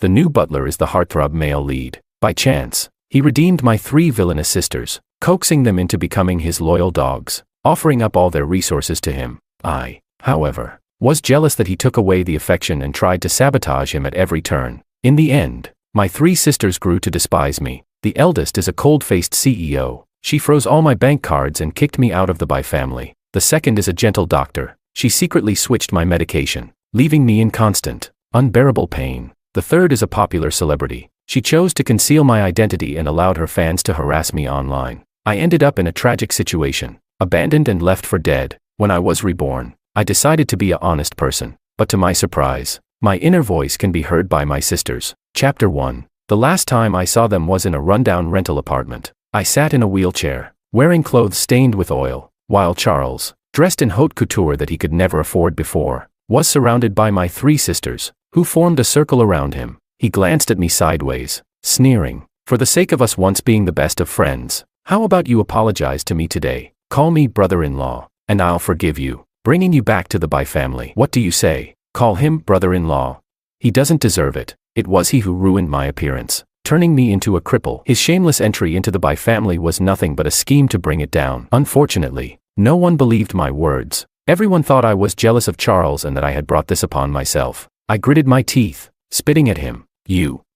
The new butler is the heartthrob male lead. By chance, he redeemed my 3 villainous sisters, coaxing them into becoming his loyal dogs, offering up all their resources to him. I, however, was jealous that he took away the affection and tried to sabotage him at every turn. In the end, my 3 sisters grew to despise me. The eldest is a cold-faced CEO. She froze all my bank cards and kicked me out of the family. The second is a gentle doctor. She secretly switched my medication, leaving me in constant, unbearable pain. The third is a popular celebrity. She chose to conceal my identity and allowed her fans to harass me online. I ended up in a tragic situation, abandoned and left for dead. When I was reborn, I decided to be an honest person, but to my surprise, my inner voice can be heard by my sisters. Chapter 1. The last time I saw them was in a rundown rental apartment. I sat in a wheelchair, wearing clothes stained with oil, while Charles, dressed in haute couture that he could never afford before, was surrounded by my 3 sisters, who formed a circle around him. He glanced at me sideways, sneering, "For the sake of us once being the best of friends, how about you apologize to me today? Call me brother-in-law, and I'll forgive you, bringing you back to the family. What do you say? Call him brother-in-law. He doesn't deserve it. It was he who ruined my appearance, turning me into a cripple." His shameless entry into the family was nothing but a scheme to bring it down. Unfortunately, no one believed my words. Everyone thought I was jealous of Charles and that I had brought this upon myself. I gritted my teeth, spitting at him.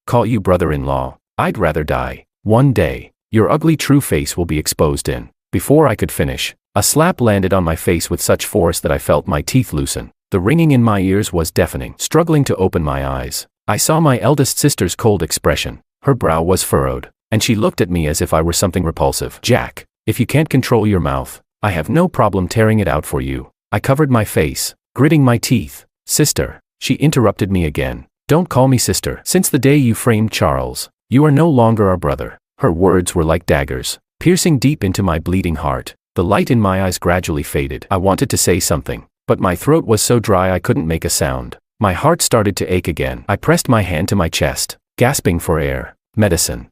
Call you brother-in-law? I'd rather die. One day, your ugly true face will be exposed in. Before I could finish, a slap landed on my face with such force that I felt my teeth loosen. The ringing in my ears was deafening. Struggling to open my eyes, I saw my eldest sister's cold expression. Her brow was furrowed, and she looked at me as if I were something repulsive. "Jack, if you can't control your mouth, I have no problem tearing it out for you." I covered my face, gritting my teeth. "Sister," she interrupted me again. "Don't call me sister. Since the day you framed Charles, you are no longer our brother." Her words were like daggers, piercing deep into my bleeding heart. The light in my eyes gradually faded. I wanted to say something, but my throat was so dry I couldn't make a sound. My heart started to ache again. I pressed my hand to my chest, gasping for air. Medicine.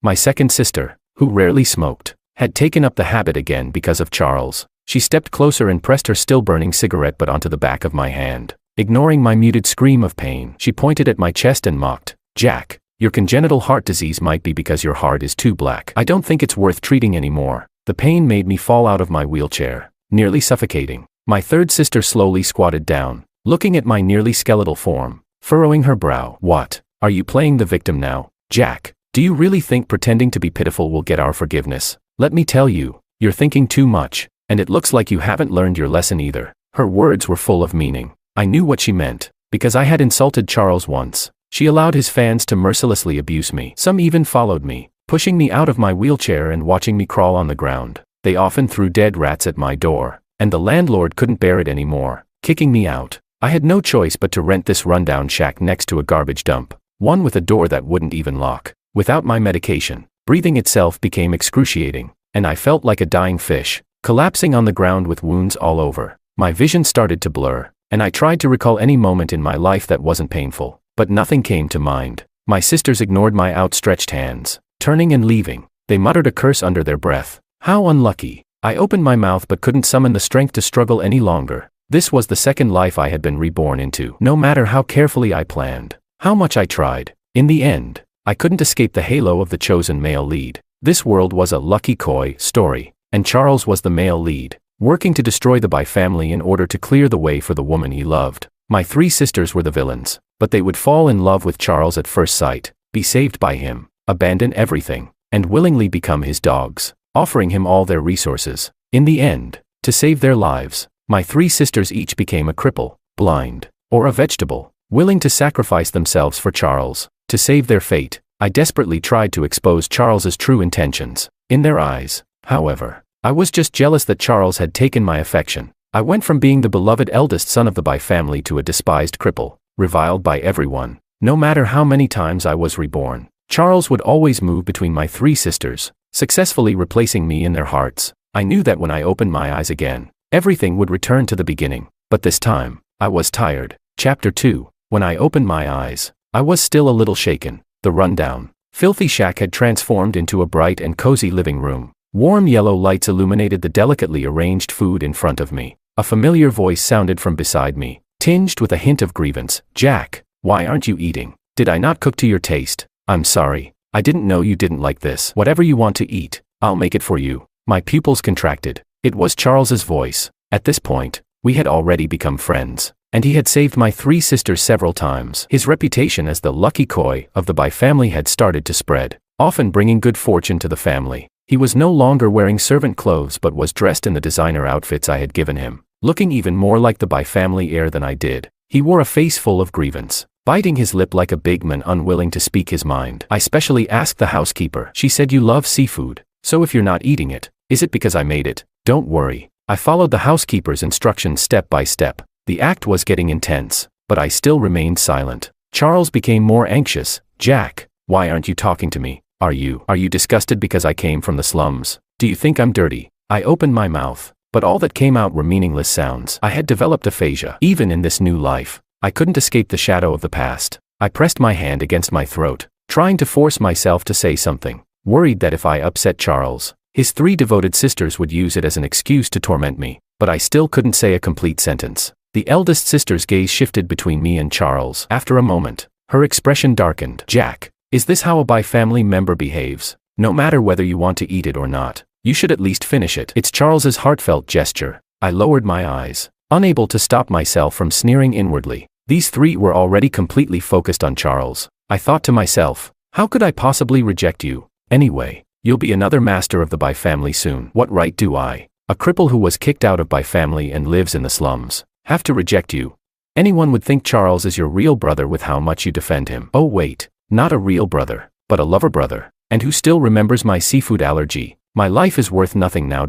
My second sister, who rarely smoked, had taken up the habit again because of Charles. She stepped closer and pressed her still-burning cigarette butt onto the back of my hand. Ignoring my muted scream of pain, she pointed at my chest and mocked. "Jack, your congenital heart disease might be because your heart is too black. I don't think it's worth treating anymore." The pain made me fall out of my wheelchair, nearly suffocating. My third sister slowly squatted down, looking at my nearly skeletal form, furrowing her brow. "What? Are you playing the victim now? Jack, do you really think pretending to be pitiful will get our forgiveness? Let me tell you, you're thinking too much, and it looks like you haven't learned your lesson either." Her words were full of meaning. I knew what she meant, because I had insulted Charles once. She allowed his fans to mercilessly abuse me. Some even followed me, pushing me out of my wheelchair and watching me crawl on the ground. They often threw dead rats at my door, and the landlord couldn't bear it anymore, kicking me out. I had no choice but to rent this rundown shack next to a garbage dump, one with a door that wouldn't even lock. Without my medication, breathing itself became excruciating, and I felt like a dying fish, collapsing on the ground with wounds all over. My vision started to blur, and I tried to recall any moment in my life that wasn't painful, but nothing came to mind. My sisters ignored my outstretched hands, turning and leaving. They muttered a curse under their breath. How unlucky. I opened my mouth but couldn't summon the strength to struggle any longer. This was the second life I had been reborn into. No matter how carefully I planned, how much I tried, in the end, I couldn't escape the halo of the chosen male lead. This world was a lucky coy story, and Charles was the male lead, working to destroy the family in order to clear the way for the woman he loved. My 3 sisters were the villains, but they would fall in love with Charles at first sight, be saved by him, abandon everything, and willingly become his dogs, offering him all their resources. In the end, to save their lives, my 3 sisters each became a cripple, blind, or a vegetable, willing to sacrifice themselves for Charles. To save their fate, I desperately tried to expose Charles's true intentions. In their eyes, however, I was just jealous that Charles had taken my affection. I went from being the beloved eldest son of the family to a despised cripple, reviled by everyone. No matter how many times I was reborn, Charles would always move between my 3 sisters, successfully replacing me in their hearts. I knew that when I opened my eyes again, everything would return to the beginning. But this time, I was tired. Chapter 2. When I opened my eyes, I was still a little shaken. The rundown, filthy shack had transformed into a bright and cozy living room. Warm yellow lights illuminated the delicately arranged food in front of me. A familiar voice sounded from beside me, tinged with a hint of grievance. "Jack, why aren't you eating? Did I not cook to your taste? I'm sorry. I didn't know you didn't like this. Whatever you want to eat, I'll make it for you. My pupils contracted. It was Charles's voice. At this point, we had already become friends, and he had saved my 3 sisters several times. His reputation as the lucky koi of the Bai family had started to spread, often bringing good fortune to the family. He was no longer wearing servant clothes but was dressed in the designer outfits I had given him, looking even more like the Bai family heir than I did. He wore a face full of grievance, biting his lip like a big man unwilling to speak his mind. I specially asked the housekeeper. She said, "You love seafood, so if you're not eating it, is it because I made it?" Don't worry. I followed the housekeeper's instructions step by step. The act was getting intense, but I still remained silent. Charles became more anxious. "Jack, why aren't you talking to me? Are you disgusted because I came from the slums? Do you think I'm dirty?" I opened my mouth, but all that came out were meaningless sounds. I had developed aphasia. Even in this new life, I couldn't escape the shadow of the past. I pressed my hand against my throat, trying to force myself to say something, worried that if I upset Charles, his 3 devoted sisters would use it as an excuse to torment me. But I still couldn't say a complete sentence. The eldest sister's gaze shifted between me and Charles. After a moment, her expression darkened. "Jack, is this how a Bai family member behaves? No matter whether you want to eat it or not, you should at least finish it." It's Charles's heartfelt gesture. I lowered my eyes, unable to stop myself from sneering inwardly. These 3 were already completely focused on Charles. I thought to myself, how could I possibly reject you? Anyway, you'll be another master of the Bai family soon. What right do I, a cripple who was kicked out of Bai family and lives in the slums, have to reject you? Anyone would think Charles is your real brother with how much you defend him. Oh wait, not a real brother, but a lover brother, and who still remembers my seafood allergy. My life is worth nothing now.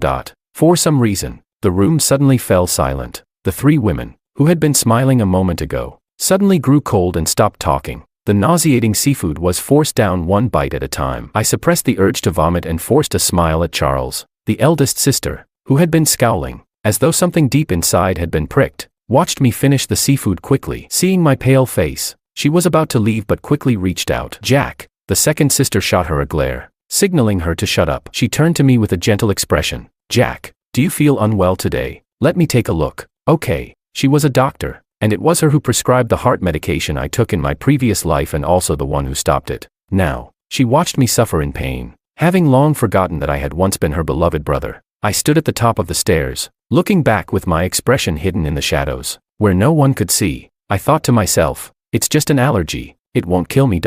For some reason, the room suddenly fell silent. The 3 women, who had been smiling a moment ago, suddenly grew cold and stopped talking. The nauseating seafood was forced down one bite at a time. I suppressed the urge to vomit and forced a smile at Charles. The eldest sister, who had been scowling, as though something deep inside had been pricked, watched me finish the seafood quickly. Seeing my pale face, she was about to leave but quickly reached out. "Jack." The second sister shot her a glare, signaling her to shut up. She turned to me with a gentle expression. "Jack, do you feel unwell today? Let me take a look." Okay, she was a doctor, and it was her who prescribed the heart medication I took in my previous life and also the one who stopped it. Now, she watched me suffer in pain, having long forgotten that I had once been her beloved brother. I stood at the top of the stairs, looking back with my expression hidden in the shadows, where no one could see. I thought to myself, it's just an allergy, it won't kill me.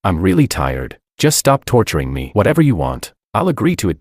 I'm really tired, just stop torturing me. Whatever you want, I'll agree to it.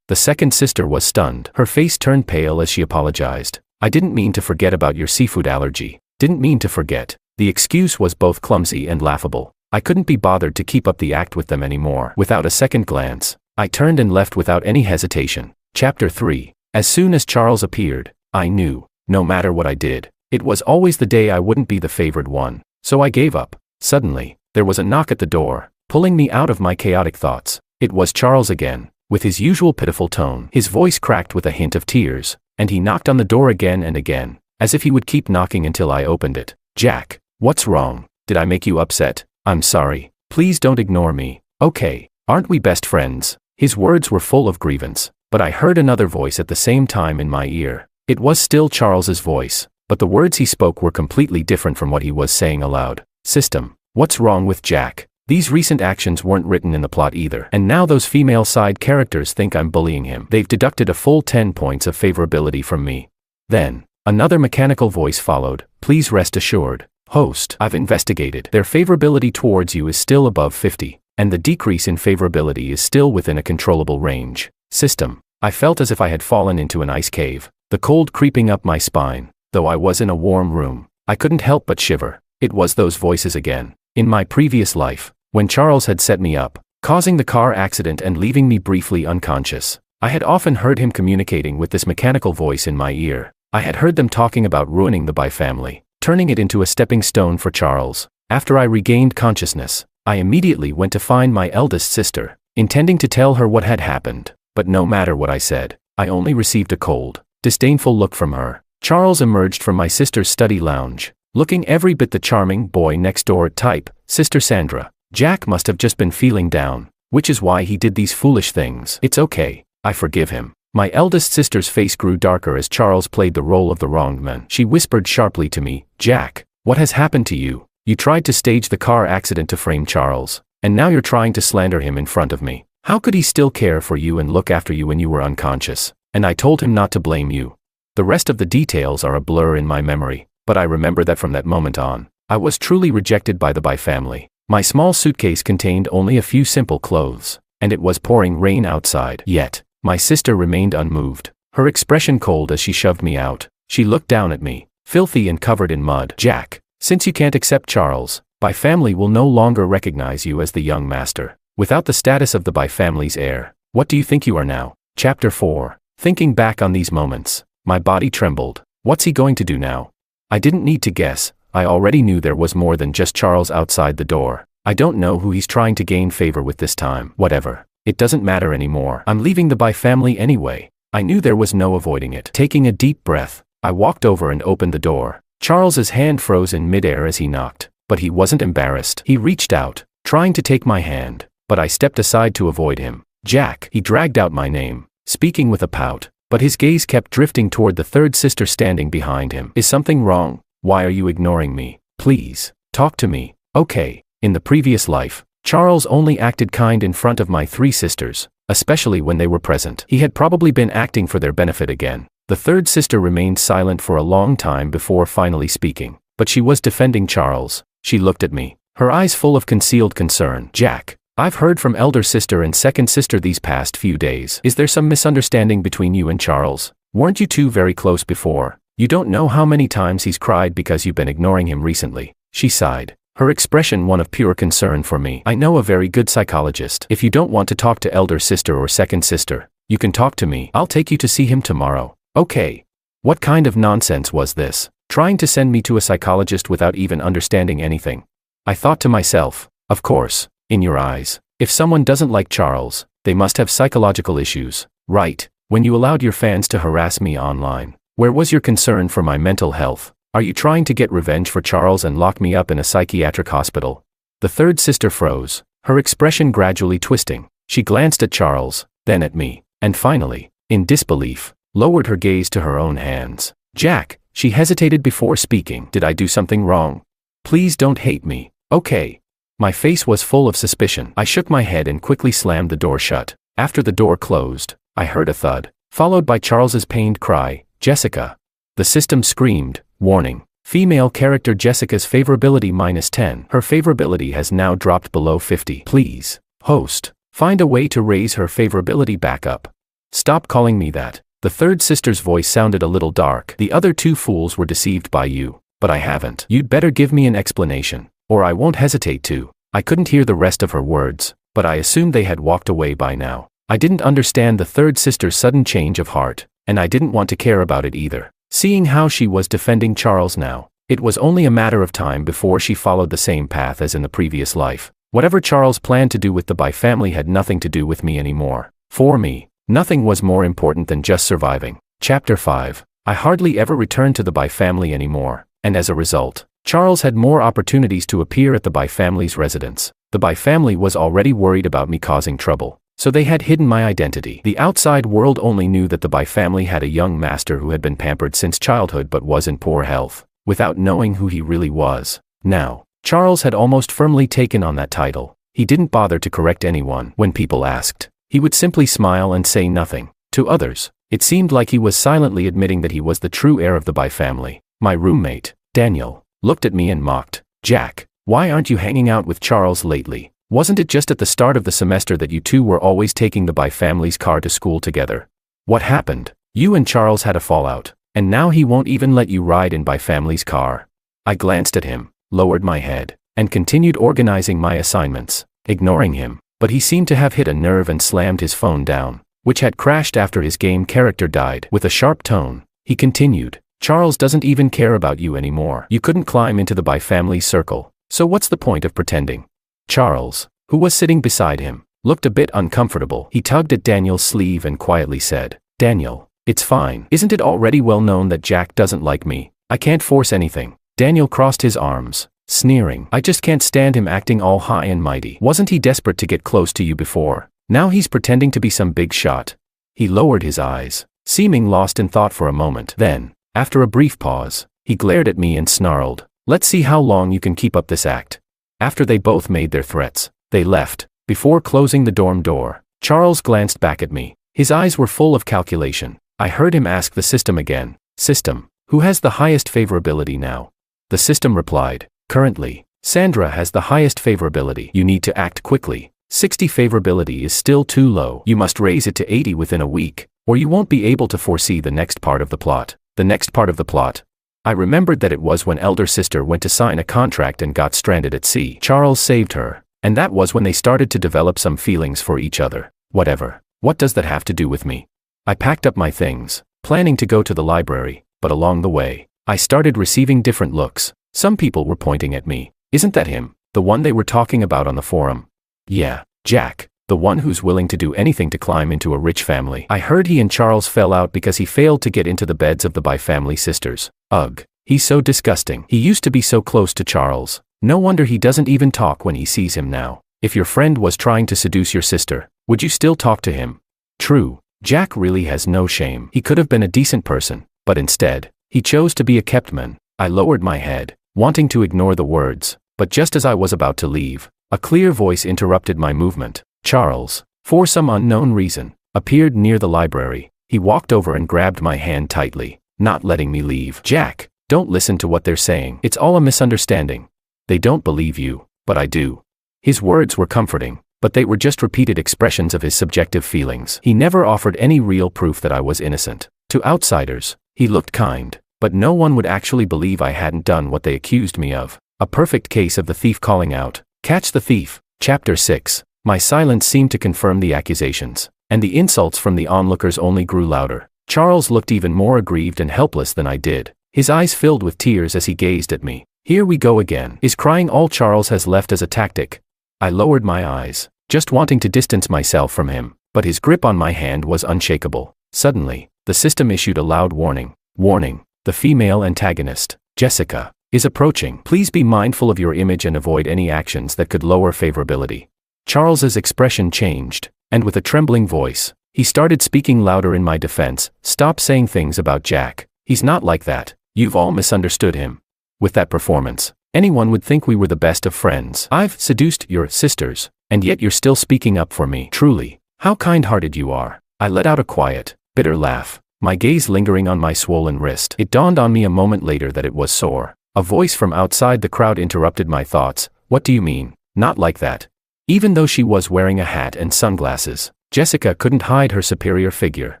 The second sister was stunned. Her face turned pale as she apologized. "I didn't mean to forget about your seafood allergy. Didn't mean to forget." The excuse was both clumsy and laughable. I couldn't be bothered to keep up the act with them anymore. Without a second glance, I turned and left without any hesitation. Chapter 3. As soon as Charles appeared, I knew, no matter what I did, it was always the day I wouldn't be the favored one. So I gave up. Suddenly, there was a knock at the door, pulling me out of my chaotic thoughts. It was Charles again, with his usual pitiful tone. His voice cracked with a hint of tears, and he knocked on the door again and again, as if he would keep knocking until I opened it. "Jack, what's wrong? Did I make you upset? I'm sorry. Please don't ignore me. Okay, aren't we best friends?" His words were full of grievance, but I heard another voice at the same time in my ear. It was still Charles's voice, but the words he spoke were completely different from what he was saying aloud. "System, what's wrong with Jack? These recent actions weren't written in the plot either. And now those female side characters think I'm bullying him. They've deducted a full 10 points of favorability from me." Then, another mechanical voice followed. "Please rest assured, host, I've investigated. Their favorability towards you is still above 50, and the decrease in favorability is still within a controllable range. System." I felt as if I had fallen into an ice cave, the cold creeping up my spine. Though I was in a warm room, I couldn't help but shiver. It was those voices again. In my previous life, when Charles had set me up, causing the car accident and leaving me briefly unconscious, I had often heard him communicating with this mechanical voice in my ear. I had heard them talking about ruining the Bai family, turning it into a stepping stone for Charles. After I regained consciousness, I immediately went to find my eldest sister, intending to tell her what had happened, but no matter what I said, I only received a cold, disdainful look from her. Charles emerged from my sister's study lounge, looking every bit the charming boy next door type. "Sister Sandra, Jack must have just been feeling down, which is why he did these foolish things. It's okay, I forgive him." My eldest sister's face grew darker as Charles played the role of the wronged man. She whispered sharply to me, "Jack, what has happened to you? You tried to stage the car accident to frame Charles, and now you're trying to slander him in front of me. How could he still care for you and look after you when you were unconscious? And I told him not to blame you. The rest of the details are a blur in my memory, but I remember that from that moment on, I was truly rejected by the family. My small suitcase contained only a few simple clothes, and it was pouring rain outside. Yet, my sister remained unmoved, her expression cold as she shoved me out. She looked down at me, filthy and covered in mud. Jack, since you can't accept Charles, family will no longer recognize you as the young master. Without the status of the family's heir, what do you think you are now? Chapter 4. Thinking back on these moments, my body trembled. What's he going to do now? I didn't need to guess. I already knew there was more than just Charles outside the door. I don't know who he's trying to gain favor with this time. Whatever. It doesn't matter anymore. I'm leaving the family anyway. I knew there was no avoiding it. Taking a deep breath, I walked over and opened the door. Charles's hand froze in midair as he knocked, but he wasn't embarrassed. He reached out, trying to take my hand, but I stepped aside to avoid him. Jack, he dragged out my name, speaking with a pout, but his gaze kept drifting toward the third sister standing behind him. Is something wrong? Why are you ignoring me? Please, talk to me. Okay. In the previous life, Charles only acted kind in front of my 3 sisters, especially when they were present. He had probably been acting for their benefit again. The third sister remained silent for a long time before finally speaking, but she was defending Charles. She looked at me, her eyes full of concealed concern. Jack, I've heard from elder sister and second sister these past few days. Is there some misunderstanding between you and Charles? Weren't you two very close before? You don't know how many times he's cried because you've been ignoring him recently. She sighed, her expression one of pure concern for me. I know a very good psychologist. If you don't want to talk to elder sister or second sister, you can talk to me. I'll take you to see him tomorrow. Okay. What kind of nonsense was this? Trying to send me to a psychologist without even understanding anything. I thought to myself, of course, in your eyes, if someone doesn't like Charles, they must have psychological issues, right? When you allowed your fans to harass me online, where was your concern for my mental health? Are you trying to get revenge for Charles and lock me up in a psychiatric hospital? The third sister froze, her expression gradually twisting. She glanced at Charles, then at me, and finally, in disbelief, lowered her gaze to her own hands. Jack, she hesitated before speaking. Did I do something wrong? Please don't hate me, okay? My face was full of suspicion. I shook my head and quickly slammed the door shut. After the door closed, I heard a thud, followed by Charles's pained cry, Jessica. The system screamed, warning. Female character Jessica's favorability -10. Her favorability has now dropped below 50. Please, host, find a way to raise her favorability back up. Stop calling me that. The third sister's voice sounded a little dark. The other 2 fools were deceived by you, but I haven't. You'd better give me an explanation, or I won't hesitate to. I couldn't hear the rest of her words, but I assumed they had walked away by now. I didn't understand the third sister's sudden change of heart, and I didn't want to care about it either. Seeing how she was defending Charles now, it was only a matter of time before she followed the same path as in the previous life. Whatever Charles planned to do with the family had nothing to do with me anymore. For me, nothing was more important than just surviving. Chapter 5. I hardly ever returned to the family anymore, and as a result, Charles had more opportunities to appear at the family's residence. The family was already worried about me causing trouble, so they had hidden my identity. The outside world only knew that the family had a young master who had been pampered since childhood but was in poor health, without knowing who he really was. Now, Charles had almost firmly taken on that title. He didn't bother to correct anyone when people asked. He would simply smile and say nothing. To others, it seemed like he was silently admitting that he was the true heir of the family. My roommate, Daniel, looked at me and mocked. Jack, why aren't you hanging out with Charles lately? Wasn't it just at the start of the semester that you two were always taking the family's car to school together? What happened? You and Charles had a fallout, and now he won't even let you ride in family's car. I glanced at him, lowered my head, and continued organizing my assignments, ignoring him, but he seemed to have hit a nerve and slammed his phone down, which had crashed after his game character died. With a sharp tone, he continued, Charles doesn't even care about you anymore. You couldn't climb into the family's circle, so what's the point of pretending? Charles, who was sitting beside him, looked a bit uncomfortable. He tugged at Daniel's sleeve and quietly said, Daniel, it's fine. Isn't it already well known that Jack doesn't like me? I can't force anything. Daniel crossed his arms, sneering. I just can't stand him acting all high and mighty. Wasn't he desperate to get close to you before? Now he's pretending to be some big shot. He lowered his eyes, seeming lost in thought for a moment. Then, after a brief pause, he glared at me and snarled, Let's see how long you can keep up this act. After they both made their threats, they left. Before closing the dorm door, Charles glanced back at me. His eyes were full of calculation. I heard him ask the system again. System, who has the highest favorability now? The system replied, currently, Sandra has the highest favorability. You need to act quickly. 60 favorability is still too low. You must raise it to 80 within a week, or you won't be able to foresee the next part of the plot. The next part of the plot. I remembered that it was when elder sister went to sign a contract and got stranded at sea. Charles saved her, and that was when they started to develop some feelings for each other. Whatever. What does that have to do with me? I packed up my things, planning to go to the library, but along the way, I started receiving different looks. Some people were pointing at me. Isn't that him? The one they were talking about on the forum? Yeah, Jack. The one who's willing to do anything to climb into a rich family. I heard he and Charles fell out because he failed to get into the beds of the by-family sisters. Ugh. He's so disgusting. He used to be so close to Charles. No wonder he doesn't even talk when he sees him now. If your friend was trying to seduce your sister, would you still talk to him? True. Jack really has no shame. He could have been a decent person, but instead, he chose to be a kept man. I lowered my head, wanting to ignore the words, but just as I was about to leave, a clear voice interrupted my movement. Charles, for some unknown reason, appeared near the library. He walked over and grabbed my hand tightly, not letting me leave. Jack, don't listen to what they're saying. It's all a misunderstanding. They don't believe you, but I do. His words were comforting, but they were just repeated expressions of his subjective feelings. He never offered any real proof that I was innocent. To outsiders, he looked kind, but no one would actually believe I hadn't done what they accused me of. A perfect case of the thief calling out. Catch the thief. Chapter 6. My silence seemed to confirm the accusations, and the insults from the onlookers only grew louder. Charles looked even more aggrieved and helpless than I did. His eyes filled with tears as he gazed at me. Here we go again. Is crying all Charles has left as a tactic? I lowered my eyes, just wanting to distance myself from him, but his grip on my hand was unshakable. Suddenly, the system issued a loud warning. Warning, the female antagonist, Jessica, is approaching. Please be mindful of your image and avoid any actions that could lower favorability. Charles's expression changed, and with a trembling voice, he started speaking louder in my defense. Stop saying things about Jack. He's not like that. You've all misunderstood him. With that performance, anyone would think we were the best of friends. I've seduced your sisters, and yet you're still speaking up for me. Truly, how kind-hearted you are. I let out a quiet, bitter laugh, my gaze lingering on my swollen wrist. It dawned on me a moment later that it was sore. A voice from outside the crowd interrupted my thoughts. What do you mean? Not like that. Even though she was wearing a hat and sunglasses, Jessica couldn't hide her superior figure.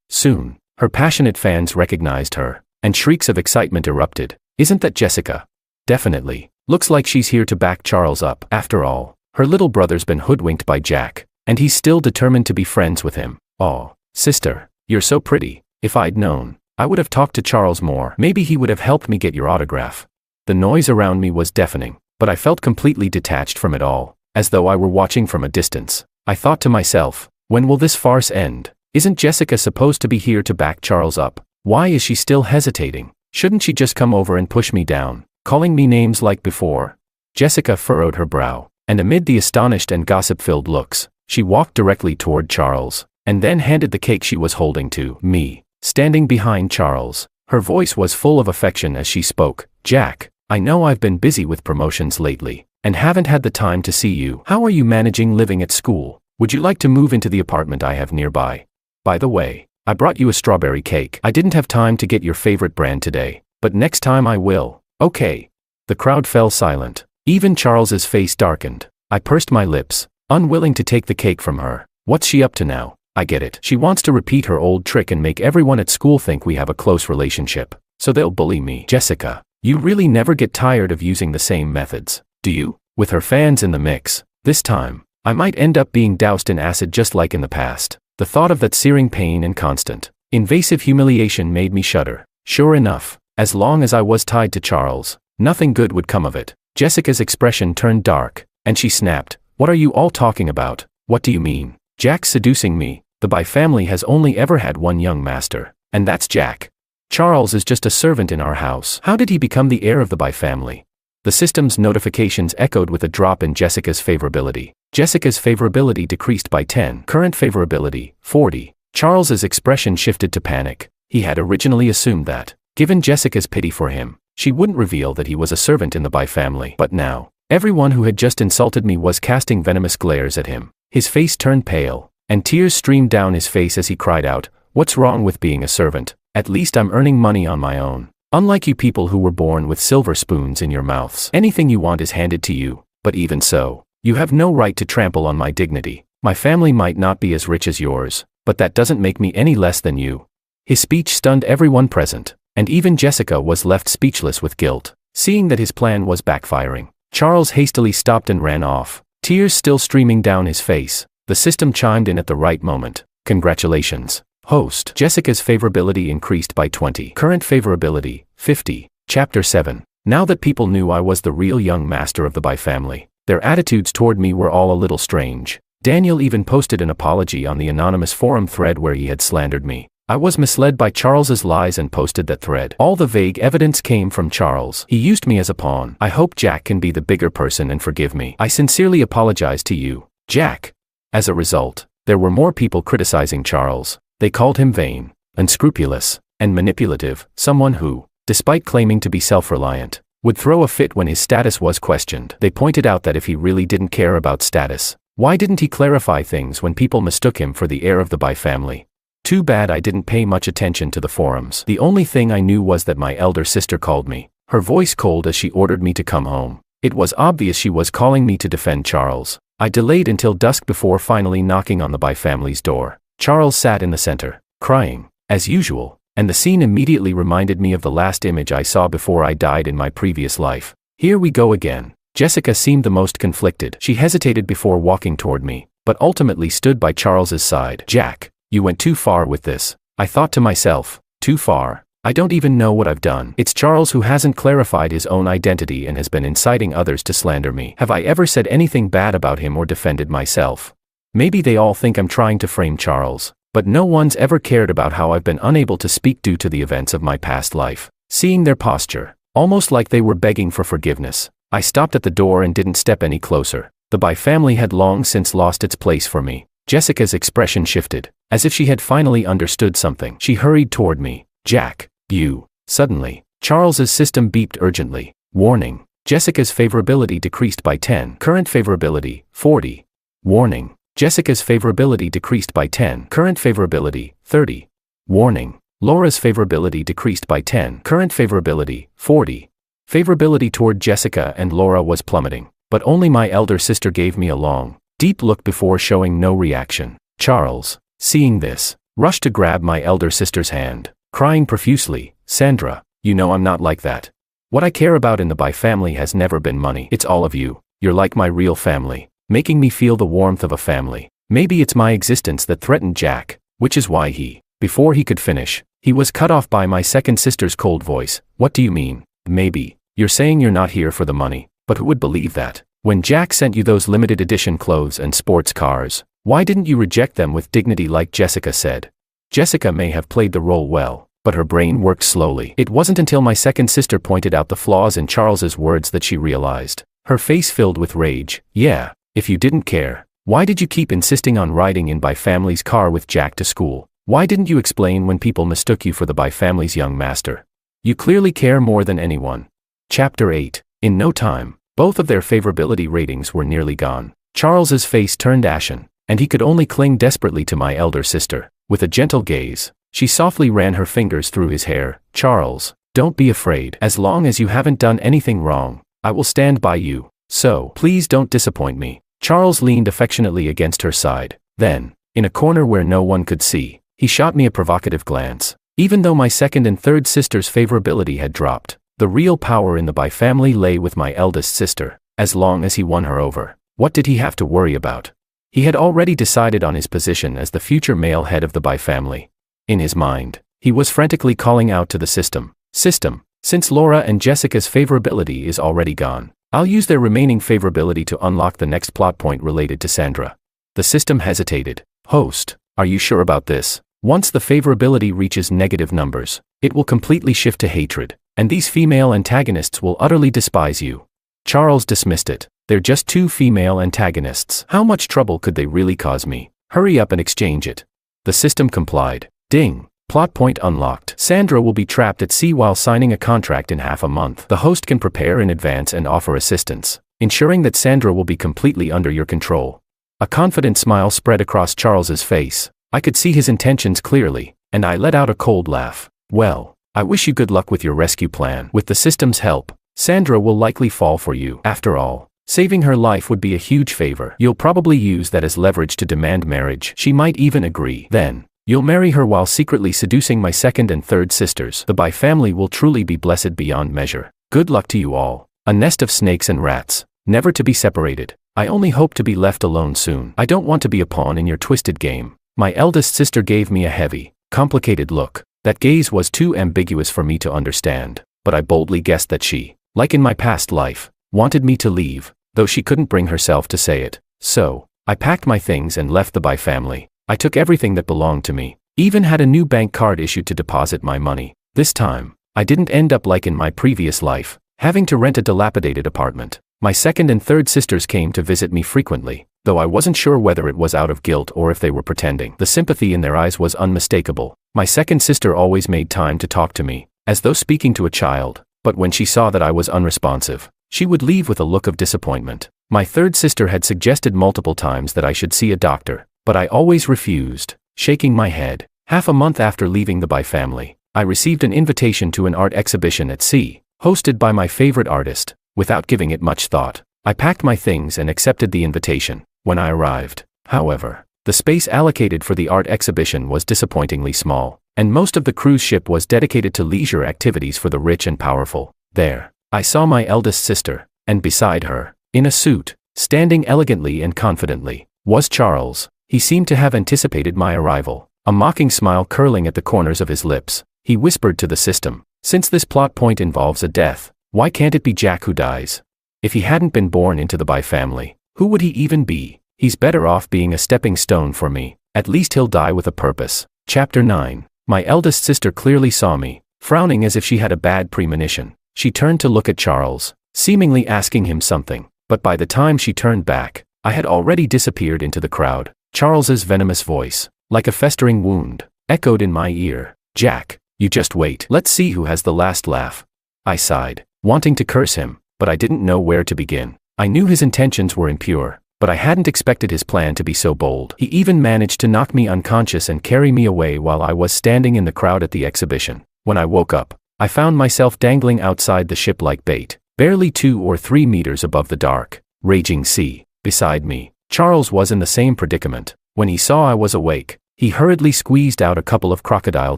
Soon, her passionate fans recognized her, and shrieks of excitement erupted. Isn't that Jessica? Definitely. Looks like she's here to back Charles up. After all, her little brother's been hoodwinked by Jack, and he's still determined to be friends with him. Oh, sister, you're so pretty. If I'd known, I would have talked to Charles more. Maybe he would have helped me get your autograph. The noise around me was deafening, but I felt completely detached from it all, as though I were watching from a distance. I thought to myself, when will this farce end? Isn't Jessica supposed to be here to back Charles up? Why is she still hesitating? Shouldn't she just come over and push me down, calling me names like before? Jessica furrowed her brow, and amid the astonished and gossip-filled looks, she walked directly toward Charles, and then handed the cake she was holding to me. Standing behind Charles, her voice was full of affection as she spoke. Jack, I know I've been busy with promotions lately, and haven't had the time to see you. How are you managing living at school? Would you like to move into the apartment I have nearby? By the way, I brought you a strawberry cake. I didn't have time to get your favorite brand today, but next time I will. Okay. The crowd fell silent. Even Charles's face darkened. I pursed my lips, unwilling to take the cake from her. What's she up to now? I get it. She wants to repeat her old trick and make everyone at school think we have a close relationship, so they'll bully me. Jessica, you really never get tired of using the same methods, do you? With her fans in the mix, this time, I might end up being doused in acid just like in the past. The thought of that searing pain and constant, invasive humiliation made me shudder. Sure enough, as long as I was tied to Charles, nothing good would come of it. Jessica's expression turned dark, and she snapped, "What are you all talking about? What do you mean? Jack's seducing me. The By family has only ever had one young master, and that's Jack. Charles is just a servant in our house. How did he become the heir of the By family?" The system's notifications echoed with a drop in Jessica's favorability. Jessica's favorability decreased by 10. Current favorability, 40. Charles's expression shifted to panic. He had originally assumed that, given Jessica's pity for him, She wouldn't reveal that he was a servant in the Bai family. But now, everyone who had just insulted me was casting venomous glares at him. His face turned pale, and tears streamed down his face as he cried out, "What's wrong with being a servant? At least I'm earning money on my own. Unlike you people who were born with silver spoons in your mouths. Anything you want is handed to you, but even so, you have no right to trample on my dignity. My family might not be as rich as yours, but that doesn't make me any less than you." His speech stunned everyone present, and even Jessica was left speechless with guilt. Seeing that his plan was backfiring, Charles hastily stopped and ran off, tears still streaming down his face. The system chimed in at the right moment. "Congratulations, host. Jessica's favorability increased by 20. Current favorability, 50. Chapter 7. Now that people knew I was the real young master of the Bai family, their attitudes toward me were all a little strange. Daniel even posted an apology on the anonymous forum thread where he had slandered me. I was misled by Charles's lies and posted that thread. All the vague evidence came from Charles. He used me as a pawn. I hope Jack can be the bigger person and forgive me. I sincerely apologize to you, Jack." As a result, there were more people criticizing Charles. They called him vain, unscrupulous, and manipulative, someone who, despite claiming to be self-reliant, would throw a fit when his status was questioned. They pointed out that if he really didn't care about status, why didn't he clarify things when people mistook him for the heir of the Bai family? Too bad I didn't pay much attention to the forums. The only thing I knew was that my elder sister called me, her voice cold as she ordered me to come home. It was obvious she was calling me to defend Charles. I delayed until dusk before finally knocking on the Bai family's door. Charles sat in the center, crying, as usual, and the scene immediately reminded me of the last image I saw before I died in my previous life. "Here we go again." Jessica seemed the most conflicted. She hesitated before walking toward me, but ultimately stood by Charles's side. "Jack, you went too far with this." I thought to myself, too far? I don't even know what I've done. It's Charles who hasn't clarified his own identity and has been inciting others to slander me. Have I ever said anything bad about him or defended myself? Maybe they all think I'm trying to frame Charles, but no one's ever cared about how I've been unable to speak due to the events of my past life. Seeing their posture, almost like they were begging for forgiveness, I stopped at the door and didn't step any closer. The Bai family had long since lost its place for me. Jessica's expression shifted, as if she had finally understood something. She hurried toward me. "Jack, you." Suddenly, Charles's system beeped urgently. Warning. Jessica's favorability decreased by 10. Current favorability, 40. Warning. Jessica's favorability decreased by 10. Current favorability, 30. Warning. Laura's favorability decreased by 10. Current favorability, 40. Favorability toward Jessica and Laura was plummeting, but only my elder sister gave me a long, deep look before showing no reaction. Charles, seeing this, rushed to grab my elder sister's hand, crying profusely, "Sandra, you know I'm not like that. What I care about in the Bai family has never been money. It's all of you. You're like my real family, making me feel the warmth of a family. Maybe it's my existence that threatened Jack, which is why before he could finish, he was cut off by my second sister's cold voice. What do you mean? Maybe. You're saying you're not here for the money, but who would believe that? When Jack sent you those limited edition clothes and sports cars, why didn't you reject them with dignity like Jessica said?" Jessica may have played the role well, but her brain worked slowly. It wasn't until my second sister pointed out the flaws in Charles's words that she realized. Her face filled with rage. "Yeah, if you didn't care, why did you keep insisting on riding in Bai family's car with Jack to school? Why didn't you explain when people mistook you for the Bai family's young master? You clearly care more than anyone." Chapter 8. In no time, both of their favorability ratings were nearly gone. Charles's face turned ashen, and he could only cling desperately to my elder sister. With a gentle gaze, she softly ran her fingers through his hair. "Charles, don't be afraid. As long as you haven't done anything wrong, I will stand by you. So, please don't disappoint me." Charles leaned affectionately against her side. Then, in a corner where no one could see, he shot me a provocative glance. Even though my second and third sister's favorability had dropped, the real power in the Bai family lay with my eldest sister. As long as he won her over, what did he have to worry about? He had already decided on his position as the future male head of the Bai family. In his mind, he was frantically calling out to the system, since Laura and Jessica's favorability is already gone, I'll use their remaining favorability to unlock the next plot point related to Sandra." The system hesitated. "Host, are you sure about this? Once the favorability reaches negative numbers, it will completely shift to hatred, and these female antagonists will utterly despise you." Charles dismissed it. "They're just two female antagonists. How much trouble could they really cause me? Hurry up and exchange it." The system complied. Ding. Plot point unlocked. Sandra will be trapped at sea while signing a contract in half a month. The host can prepare in advance and offer assistance, ensuring that Sandra will be completely under your control. A confident smile spread across Charles's face. I could see his intentions clearly, and I let out a cold laugh. Well, I wish you good luck with your rescue plan. With the system's help, Sandra will likely fall for you. After all, saving her life would be a huge favor. You'll probably use that as leverage to demand marriage. She might even agree. Then, you'll marry her while secretly seducing my second and third sisters. The Bai family will truly be blessed beyond measure. Good luck to you all. A nest of snakes and rats, never to be separated. I only hope to be left alone soon. I don't want to be a pawn in your twisted game. My eldest sister gave me a heavy, complicated look. That gaze was too ambiguous for me to understand, but I boldly guessed that she, like in my past life, wanted me to leave, though she couldn't bring herself to say it. So, I packed my things and left the Bai family. I took everything that belonged to me, even had a new bank card issued to deposit my money. This time, I didn't end up like in my previous life, having to rent a dilapidated apartment. My second and third sisters came to visit me frequently, though I wasn't sure whether it was out of guilt or if they were pretending. The sympathy in their eyes was unmistakable. My second sister always made time to talk to me, as though speaking to a child, but when she saw that I was unresponsive, she would leave with a look of disappointment. My third sister had suggested multiple times that I should see a doctor, but I always refused, shaking my head. Half a month after leaving the Bai family, I received an invitation to an art exhibition at sea, hosted by my favorite artist. Without giving it much thought, I packed my things and accepted the invitation. When I arrived, however, the space allocated for the art exhibition was disappointingly small, and most of the cruise ship was dedicated to leisure activities for the rich and powerful. There, I saw my eldest sister, and beside her, in a suit, standing elegantly and confidently, was Charles. He seemed to have anticipated my arrival, a mocking smile curling at the corners of his lips. He whispered to the system, "Since this plot point involves a death, why can't it be Jack who dies? If he hadn't been born into the Bai family, who would he even be? He's better off being a stepping stone for me. At least he'll die with a purpose." Chapter 9. My eldest sister clearly saw me, frowning as if she had a bad premonition. She turned to look at Charles, seemingly asking him something, but by the time she turned back, I had already disappeared into the crowd. Charles's venomous voice, like a festering wound, echoed in my ear. "Jack, you just wait. Let's see who has the last laugh." I sighed, wanting to curse him, but I didn't know where to begin. I knew his intentions were impure, but I hadn't expected his plan to be so bold. He even managed to knock me unconscious and carry me away while I was standing in the crowd at the exhibition. When I woke up, I found myself dangling outside the ship like bait, barely 2 or 3 meters above the dark, raging sea. Beside me, Charles was in the same predicament. When he saw I was awake, he hurriedly squeezed out a couple of crocodile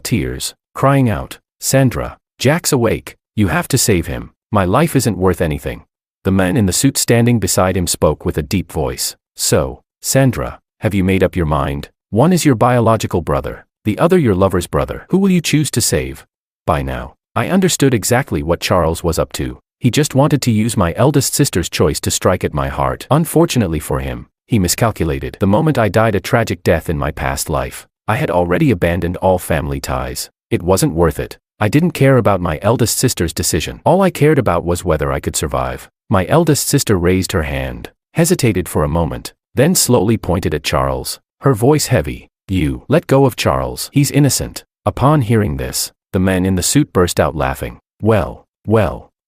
tears, crying out, "Sandra, Jack's awake. You have to save him. My life isn't worth anything." The man in the suit standing beside him spoke with a deep voice. "So, Sandra, have you made up your mind? One is your biological brother, the other your lover's brother. Who will you choose to save?" By now, I understood exactly what Charles was up to. He just wanted to use my eldest sister's choice to strike at my heart. Unfortunately for him, he miscalculated. The moment I died a tragic death in my past life, I had already abandoned all family ties. It wasn't worth it. I didn't care about my eldest sister's decision. All I cared about was whether I could survive. My eldest sister raised her hand, hesitated for a moment, then slowly pointed at Charles, her voice heavy. "You, let go of Charles. He's innocent." Upon hearing this, the man in the suit burst out laughing. Well,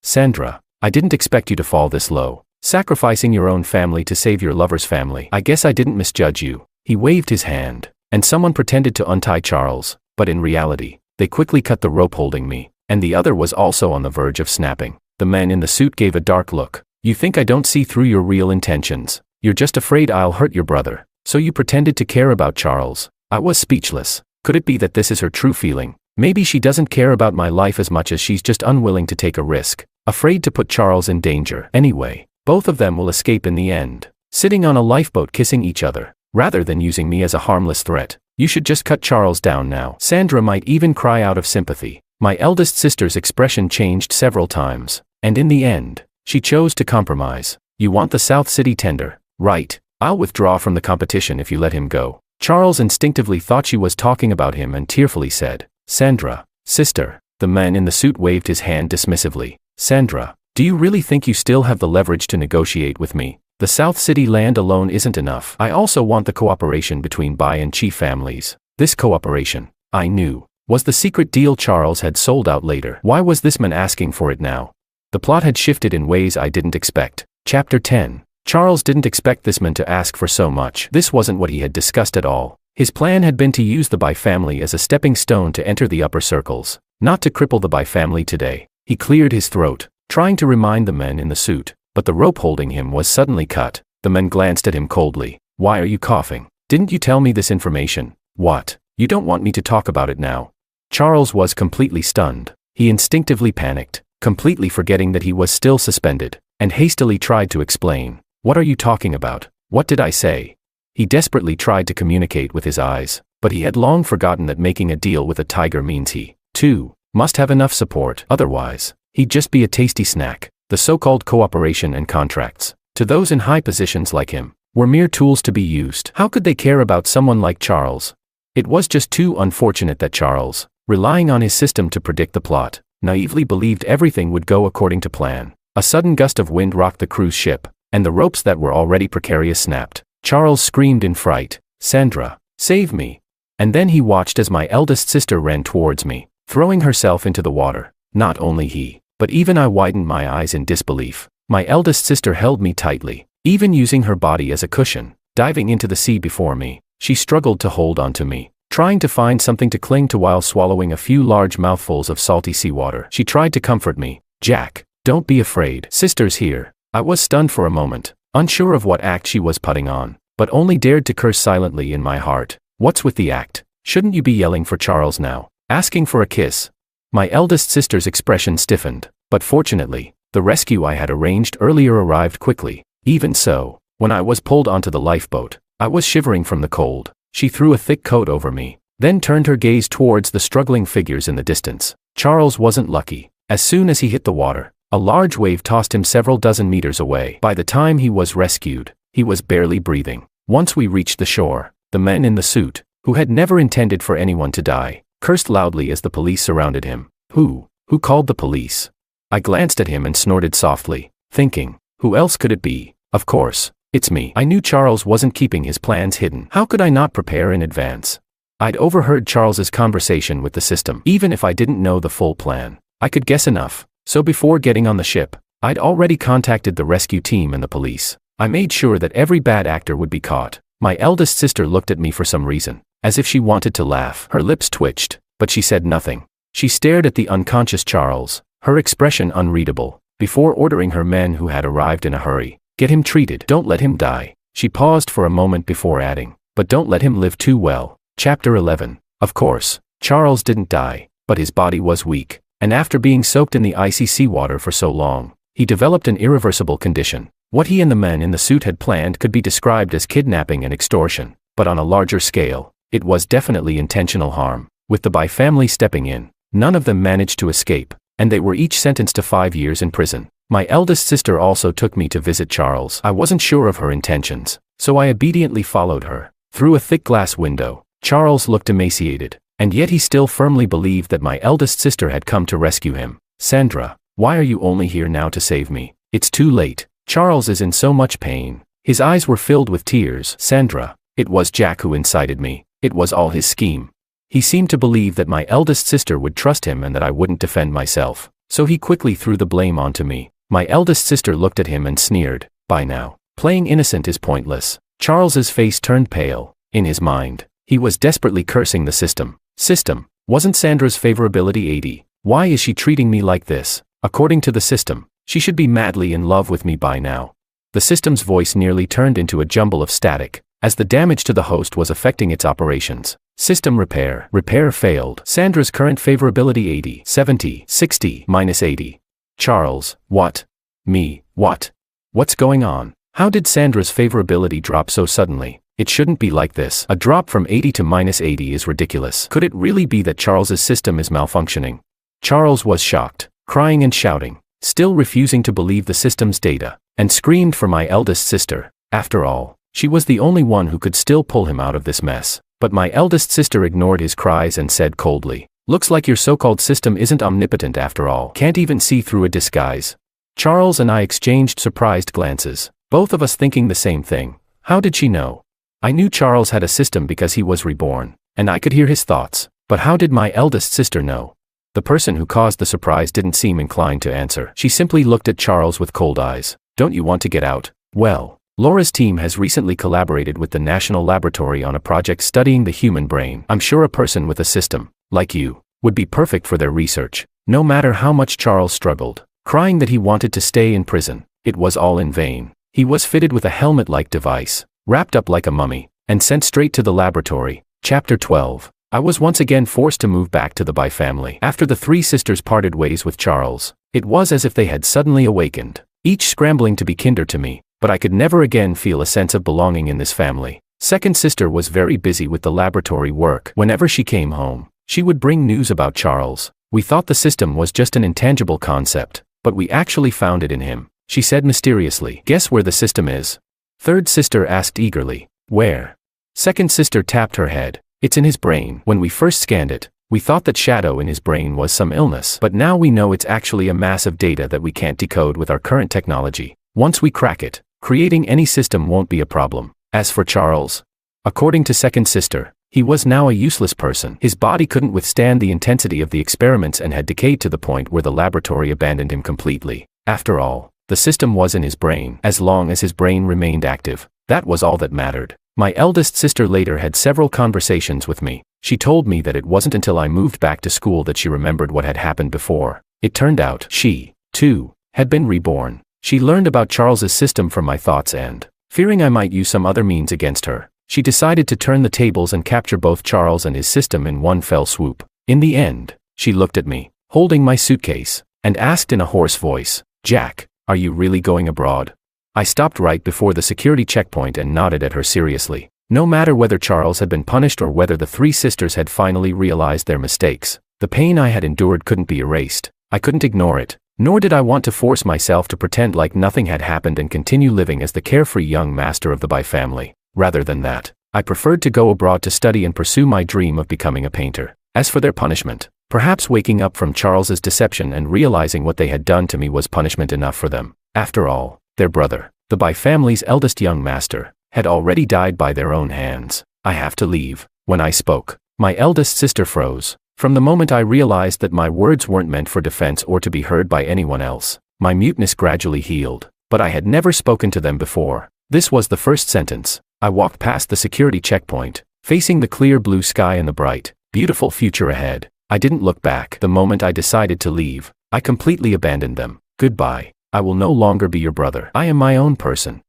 Sandra, I didn't expect you to fall this low, sacrificing your own family to save your lover's family. I guess I didn't misjudge you." He waved his hand, and someone pretended to untie Charles, but in reality, they quickly cut the rope holding me, and the other was also on the verge of snapping. The man in the suit gave a dark look. "You think I don't see through your real intentions? You're just afraid I'll hurt your brother, so you pretended to care about Charles." I was speechless. Could it be that this is her true feeling? Maybe she doesn't care about my life as much as she's just unwilling to take a risk, afraid to put Charles in danger. Anyway, both of them will escape in the end, sitting on a lifeboat kissing each other, rather than using me as a harmless threat. You should just cut Charles down now. Sandra might even cry out of sympathy. My eldest sister's expression changed several times, and in the end, she chose to compromise. "You want the South City tender, right? I'll withdraw from the competition if you let him go." Charles instinctively thought she was talking about him and tearfully said, "Sandra, sister." The man in the suit waved his hand dismissively. "Sandra, do you really think you still have the leverage to negotiate with me? The South City land alone isn't enough. I also want the cooperation between Bai and Chief families." This cooperation, I knew, Was the secret deal Charles had sold out later? Why was this man asking for it now? The plot had shifted in ways I didn't expect. Chapter 10. Charles didn't expect this man to ask for so much. This wasn't what he had discussed at all. His plan had been to use the Bai family as a stepping stone to enter the upper circles, not to cripple the Bai family today. He cleared his throat, trying to remind the men in the suit, but the rope holding him was suddenly cut. The men glanced at him coldly. Why are you coughing? Didn't you tell me this information? What? You don't want me to talk about it now? Charles was completely stunned. He instinctively panicked, completely forgetting that he was still suspended, and hastily tried to explain. What are you talking about? What did I say? He desperately tried to communicate with his eyes, but he had long forgotten that making a deal with a tiger means he, too, must have enough support. Otherwise, he'd just be a tasty snack. The so-called cooperation and contracts, to those in high positions like him, were mere tools to be used. How could they care about someone like Charles? It was just too unfortunate that Charles, relying on his system to predict the plot, naively believed everything would go according to plan. A sudden gust of wind rocked the cruise ship, and the ropes that were already precarious snapped. Charles screamed in fright, "Sandra, save me!" And then he watched as my eldest sister ran towards me, throwing herself into the water. Not only he, but even I widened my eyes in disbelief. My eldest sister held me tightly, even using her body as a cushion. Diving into the sea before me, she struggled to hold onto me, trying to find something to cling to while swallowing a few large mouthfuls of salty seawater. She tried to comfort me. "Jack, don't be afraid. Sister's here." I was stunned for a moment, unsure of what act she was putting on, but only dared to curse silently in my heart. What's with the act? Shouldn't you be yelling for Charles now? Asking for a kiss? My eldest sister's expression stiffened, but fortunately, the rescue I had arranged earlier arrived quickly. Even so, when I was pulled onto the lifeboat, I was shivering from the cold. She threw a thick coat over me, then turned her gaze towards the struggling figures in the distance. Charles wasn't lucky. As soon as he hit the water, a large wave tossed him several dozen meters away. By the time he was rescued, he was barely breathing. Once we reached the shore, the men in the suit, who had never intended for anyone to die, cursed loudly as the police surrounded him. Who called the police? I glanced at him and snorted softly, thinking, who else could it be? Of course, it's me. I knew Charles wasn't keeping his plans hidden. How could I not prepare in advance? I'd overheard Charles's conversation with the system. Even if I didn't know the full plan, I could guess enough. So before getting on the ship, I'd already contacted the rescue team and the police. I made sure that every bad actor would be caught. My eldest sister looked at me for some reason, as if she wanted to laugh. Her lips twitched, but she said nothing. She stared at the unconscious Charles, her expression unreadable, before ordering her men who had arrived in a hurry. Get him treated. Don't let him die. She paused for a moment before adding, but don't let him live too well. Chapter 11. Of course, Charles didn't die, but his body was weak, and after being soaked in the icy seawater for so long, he developed an irreversible condition. What he and the men in the suit had planned could be described as kidnapping and extortion, but on a larger scale, it was definitely intentional harm. With the Bai family stepping in, none of them managed to escape, and they were each sentenced to 5 years in prison. My eldest sister also took me to visit Charles. I wasn't sure of her intentions, so I obediently followed her. Through a thick glass window, Charles looked emaciated, and yet he still firmly believed that my eldest sister had come to rescue him. Sandra, why are you only here now to save me? It's too late. Charles is in so much pain. His eyes were filled with tears. Sandra, it was Jack who incited me. It was all his scheme. He seemed to believe that my eldest sister would trust him and that I wouldn't defend myself, so he quickly threw the blame onto me. My eldest sister looked at him and sneered. By now, playing innocent is pointless. Charles's face turned pale. In his mind, he was desperately cursing the system. System, wasn't Sandra's favorability 80? Why is she treating me like this? According to the system, she should be madly in love with me by now. The system's voice nearly turned into a jumble of static, as the damage to the host was affecting its operations. System repair. Repair failed. Sandra's current favorability 80, 70, 60, -80. Charles, what? Me, what? What's going on? How did Sandra's favorability drop so suddenly? It shouldn't be like this. A drop from 80 to -80 is ridiculous. Could it really be that Charles's system is malfunctioning? Charles was shocked, crying and shouting, still refusing to believe the system's data, and screamed for my eldest sister. After all, she was the only one who could still pull him out of this mess. But my eldest sister ignored his cries and said coldly, looks like your so-called system isn't omnipotent after all. Can't even see through a disguise. Charles and I exchanged surprised glances, both of us thinking the same thing. How did she know? I knew Charles had a system because he was reborn, and I could hear his thoughts, But how did my eldest sister know? The person who caused the surprise didn't seem inclined to answer. She simply looked at Charles with cold eyes. Don't you want to get out? Well, Laura's team has recently collaborated with the National Laboratory on a project studying the human brain. I'm sure a person with a system, like you, would be perfect for their research. No matter how much Charles struggled, crying that he wanted to stay in prison, it was all in vain. He was fitted with a helmet-like device, wrapped up like a mummy, and sent straight to the laboratory. Chapter 12. I was once again forced to move back to the By family. After the three sisters parted ways with Charles, it was as if they had suddenly awakened, each scrambling to be kinder to me, but I could never again feel a sense of belonging in this family. Second sister was very busy with the laboratory work. Whenever she came home, she would bring news about Charles. We thought the system was just an intangible concept, but we actually found it in him, she said mysteriously. Guess where the system is? Third sister asked eagerly. Where? Second sister tapped her head. It's in his brain. When we first scanned it, we thought that shadow in his brain was some illness, but now we know it's actually a mass of data that we can't decode with our current technology. Once we crack it, creating any system won't be a problem. As for Charles, according to second sister, he was now a useless person. His body couldn't withstand the intensity of the experiments and had decayed to the point where the laboratory abandoned him completely. After all, the system was in his brain. As long as his brain remained active, that was all that mattered. My eldest sister later had several conversations with me. She told me that it wasn't until I moved back to school that she remembered what had happened before. It turned out she, too, had been reborn. She learned about Charles's system from my thoughts and, fearing I might use some other means against her, she decided to turn the tables and capture both Charles and his system in one fell swoop. In the end, she looked at me, holding my suitcase, and asked in a hoarse voice, Jack, are you really going abroad? I stopped right before the security checkpoint and nodded at her seriously. No matter whether Charles had been punished or whether the three sisters had finally realized their mistakes, the pain I had endured couldn't be erased. I couldn't ignore it, nor did I want to force myself to pretend like nothing had happened and continue living as the carefree young master of the By family. Rather than that, I preferred to go abroad to study and pursue my dream of becoming a painter. As for their punishment, perhaps waking up from Charles's deception and realizing what they had done to me was punishment enough for them. After all, their brother, the By family's eldest young master, had already died by their own hands. I have to leave. When I spoke, my eldest sister froze. From the moment I realized that my words weren't meant for defense or to be heard by anyone else, my muteness gradually healed, but I had never spoken to them before. This was the first sentence. I walked past the security checkpoint, facing the clear blue sky and the bright, beautiful future ahead. I didn't look back. The moment I decided to leave, I completely abandoned them. Goodbye. I will no longer be your brother. I am my own person.